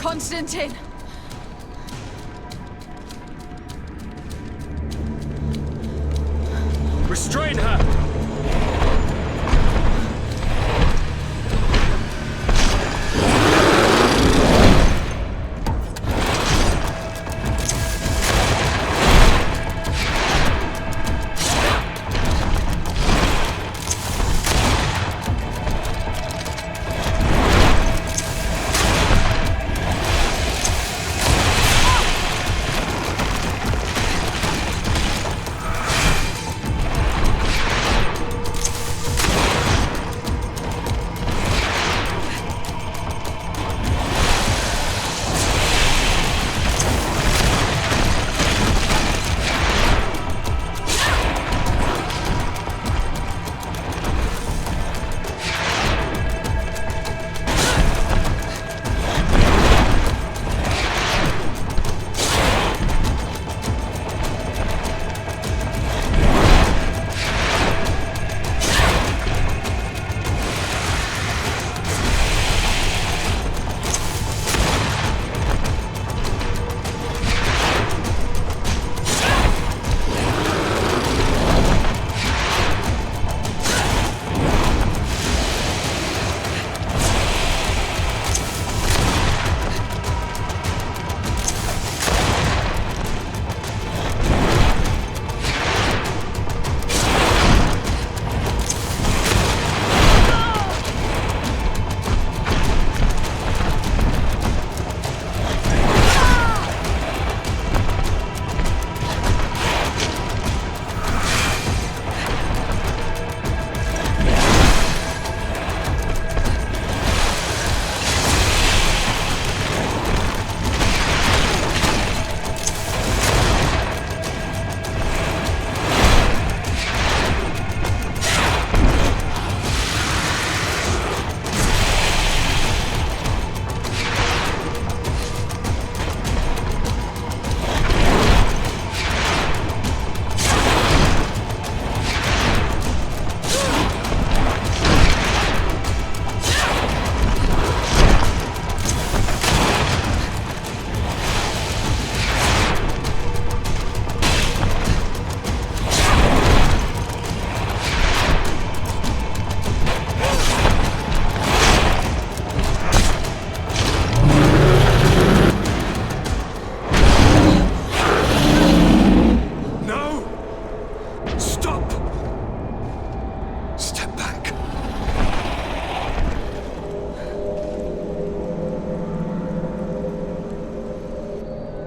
Constantine! Restrain her!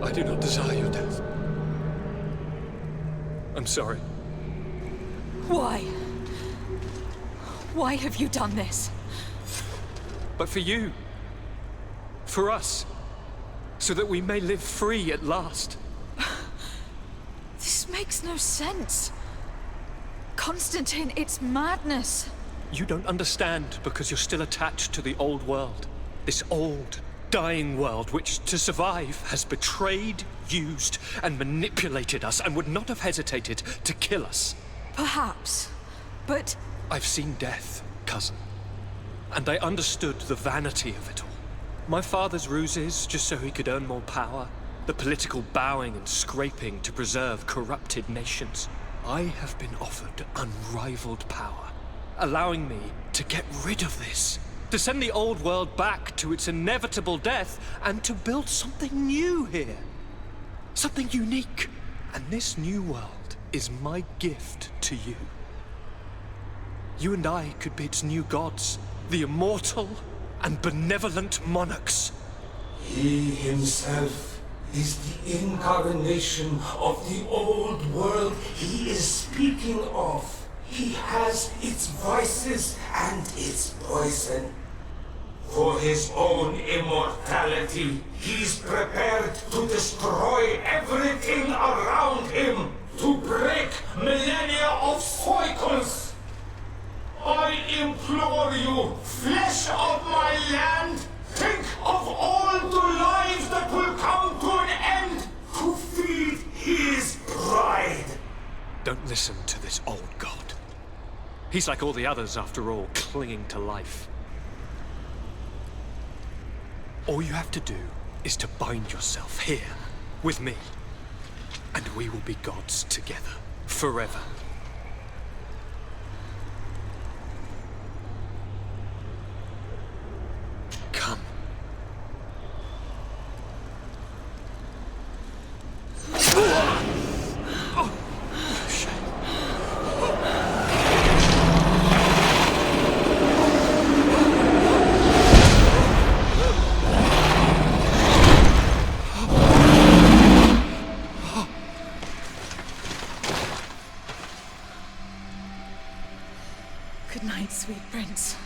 I do not desire your death. I'm sorry. Why? Why have you done this? But for you. For us. So that we may live free at last. This makes no sense. Constantine, it's madness. You don't understand because you're still attached to the old world. This old, dying world which, to survive, has betrayed, used, and manipulated us and would not have hesitated to kill us. Perhaps, but... I've seen death, cousin. And I understood the vanity of it all. My father's ruses just so he could earn more power. The political bowing and scraping to preserve corrupted nations. I have been offered unrivaled power, allowing me to get rid of this. To send the old world back to its inevitable death and to build something new here. Something unique. And this new world is my gift to you. You and I could be its new gods, the immortal and benevolent monarchs. He himself is the incarnation of the old world he is speaking of. He has its vices and its poison. For his own immortality, he's prepared to destroy everything around him, to break millennia of cycles. I implore you, flesh of my land, think of all the lives that will come to an end to feed his pride. Don't listen to this old god. He's like all the others, after all, clinging to life. All you have to do is to bind yourself here, with me. And we will be gods together, forever. Come. Good night, sweet prince.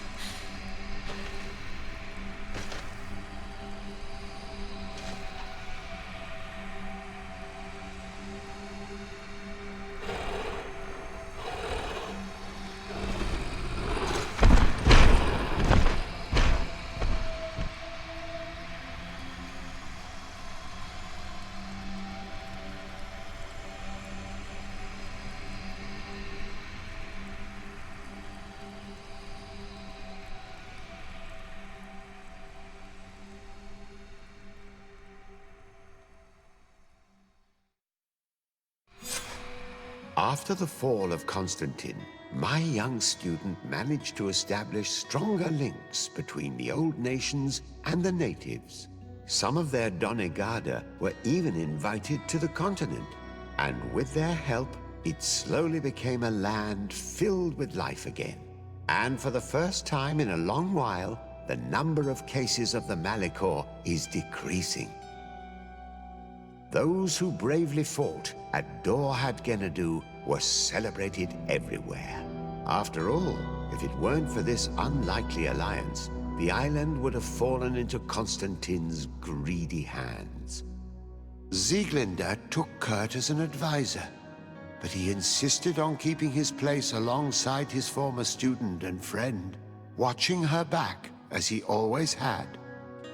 After the fall of Constantine, my young student managed to establish stronger links between the old nations and the natives. Some of their donegada were even invited to the continent, and with their help, it slowly became a land filled with life again. And for the first time in a long while, the number of cases of the Malichor is decreasing. Those who bravely fought at Dorhad Genadu were celebrated everywhere. After all, if it weren't for this unlikely alliance, the island would have fallen into Constantine's greedy hands. Sieglinde took Kurt as an advisor, but he insisted on keeping his place alongside his former student and friend, watching her back as he always had.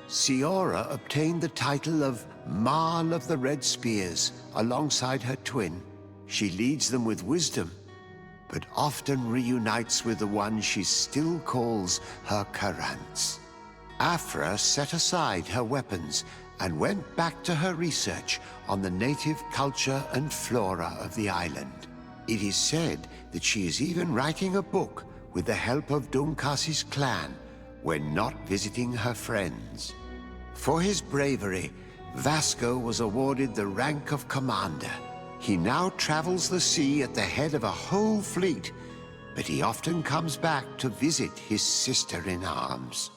Siora obtained the title of Marl of the Red Spears alongside her twin. She leads them with wisdom, but often reunites with the one she still calls her Karants. Afra set aside her weapons and went back to her research on the native culture and flora of the island. It is said that she is even writing a book with the help of Dunkas's clan when not visiting her friends. For his bravery, Vasco was awarded the rank of commander. He now travels the sea at the head of a whole fleet, but he often comes back to visit his sister-in-arms.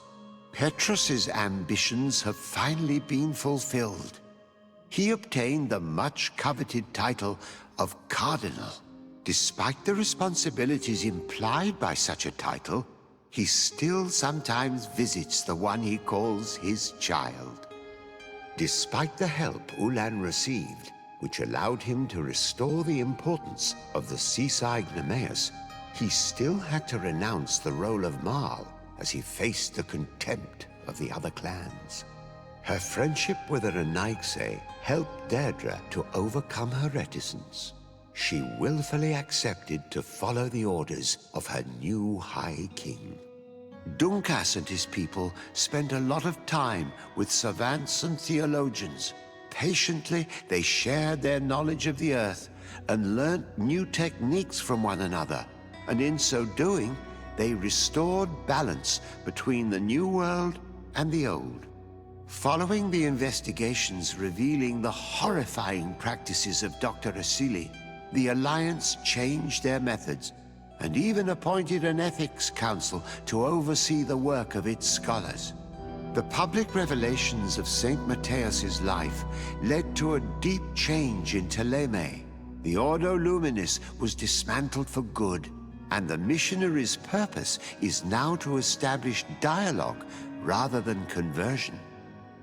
Petrus's ambitions have finally been fulfilled. He obtained the much-coveted title of Cardinal. Despite the responsibilities implied by such a title, he still sometimes visits the one he calls his child. Despite the help Ulan received, which allowed him to restore the importance of the seaside Nemeus, he still had to renounce the role of Marl as he faced the contempt of the other clans. Her friendship with Aranaigse helped Deirdre to overcome her reticence. She willfully accepted to follow the orders of her new High King. Dunkas and his people spent a lot of time with savants and theologians. Patiently, they shared their knowledge of the earth and learnt new techniques from one another. And in so doing, they restored balance between the new world and the old. Following the investigations revealing the horrifying practices of Dr. Asili, the Alliance changed their methods and even appointed an ethics council to oversee the work of its scholars. The public revelations of Saint Matthias's life led to a deep change in Ptolemy. The Ordo Luminis was dismantled for good, and the missionaries' purpose is now to establish dialogue rather than conversion.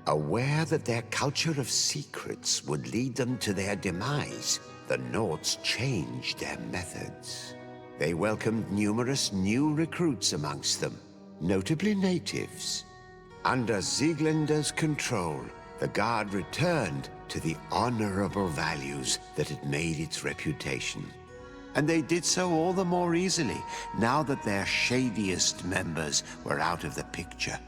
Aware that their culture of secrets would lead them to their demise, the Nords changed their methods. They welcomed numerous new recruits amongst them, notably natives. Under Sieglinde's control, the Guard returned to the honorable values that had made its reputation. And they did so all the more easily now that their shadiest members were out of the picture.